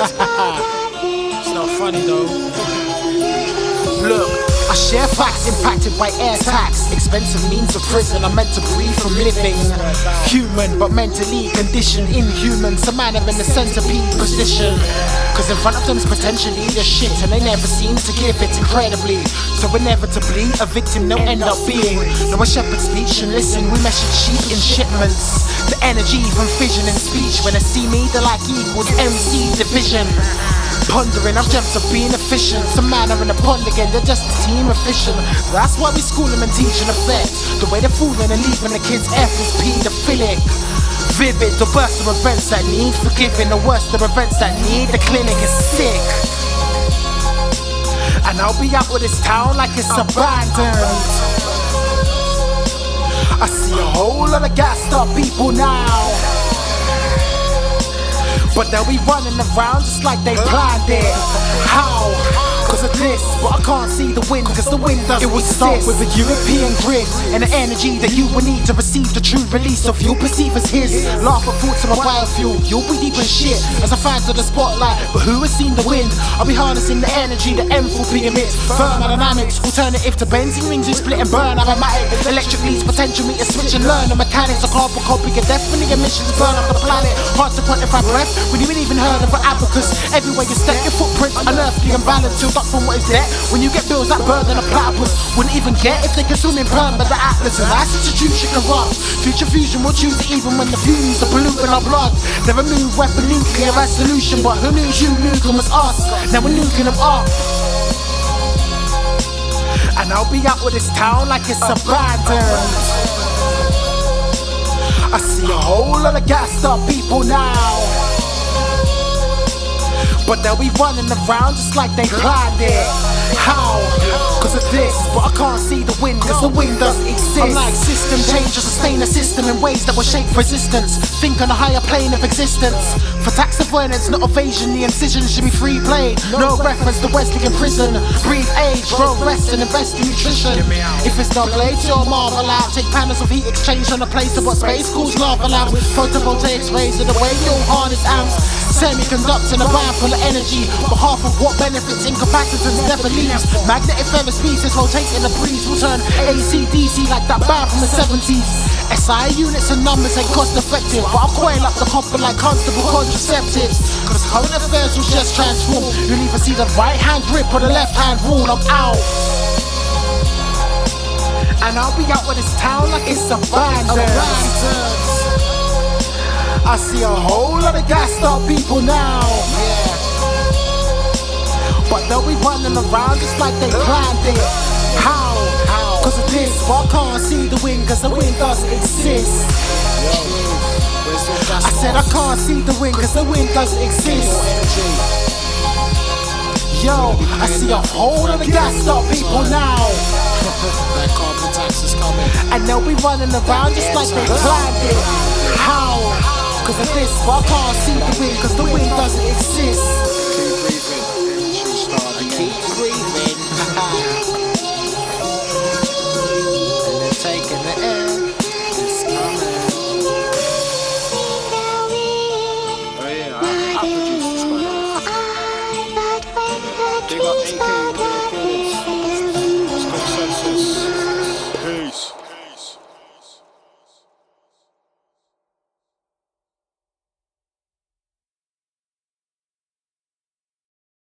It's not funny though. Look, I share facts impacted by air tax. Expensive means of prison, I'm meant to breathe from living. Human, but mentally conditioned. Inhuman, some man are in the centipede position. Cause in front of them is potentially the shit, and they never seem to give it incredibly. So inevitably, a victim they'll end up being. No, a shepherd's speech and listen, we measure sheep in shipments. The energy from fission and speech. When they see me, they're like equals MC division. Pondering, I've dreamt of being efficient. Some man are in the pond again, they're just a team efficient. That's why we school them and teach in effect. The way they're fooling and leaving the kids F is pedophilic. Vivid, the worst of events that need forgiving. The worst of events that need the clinic is sick. And I'll be out with this town like it's abandoned. I see a whole lot of gassed up people now, but they'll be running around just like they planned it. How? Cause of this, but I can't see the wind, cause the wind doesn't exist. It will start with a European grid and the energy that you will need to receive the true release of you perceive as his. Laugh at thoughts of a biofuel, you'll be deep in shit as I find to the spotlight. But who has seen the wind? I'll be harnessing the energy that enthalpy emits. Thermodynamics, alternative to benzene rings, you split and burn aromatic. Electric leads, potential meters switch and learn the mechanics. A carbon copy of definitely emissions burn up the planet. Hard to quantify breath when you ain't even heard of an abacus. Everywhere you step, your footprint unearthly and balanced. From what is there, when you get bills that burden a platypus wouldn't even get if they could swim in perm by the atlas. And that institution corrupt. Future fusion will choose it even when the fumes are polluting our blood. They remove weapon nuclear as solution, but who knew you nuking was us? Now we're nuking them up. And I'll be out with this town like it's abandoned. I see a whole lot of gassed up people now, but they'll be running around just like they planned it. How? Cause of this, but I can't see the wind, cause the wind doesn't exist. I'm like system change to sustain a system in ways that will shape resistance. Think on a higher plane of existence. For tax avoidance, not evasion, the incision should be free played. No reference to Wesleyan prison. Breathe age, grow rest and invest in nutrition. If it's not played, you'll marvel out. Take panels of heat exchange on a place of what space calls lava lamps. Photovoltaics raising the way you'll harness amps. Semiconductor in a band full of energy, but half of what benefits incapacitance never leaves. Magnetic feather species rotating the breeze will turn AC/DC like that band from the 70s. SI units and numbers ain't cost effective, but I'll coil up the copper like constable contraceptives. Cause current affairs will just transform. You'll either see the right hand grip or the left hand rule. I'm out. And I'll be out with this town like it's abandoned. I see a whole lot of gassed up people now, but they'll be running around just like they planned it. How? Cause of this, but I can't see the wind, cause the wind doesn't exist. I said I can't see the wind, cause the wind doesn't exist. Yo, I see a whole lot of gassed up people now, that carbon tax is coming, and they'll be running around just like they planned it. How? Cause of this, but I can't see the wind, cause the wind doesn't exist.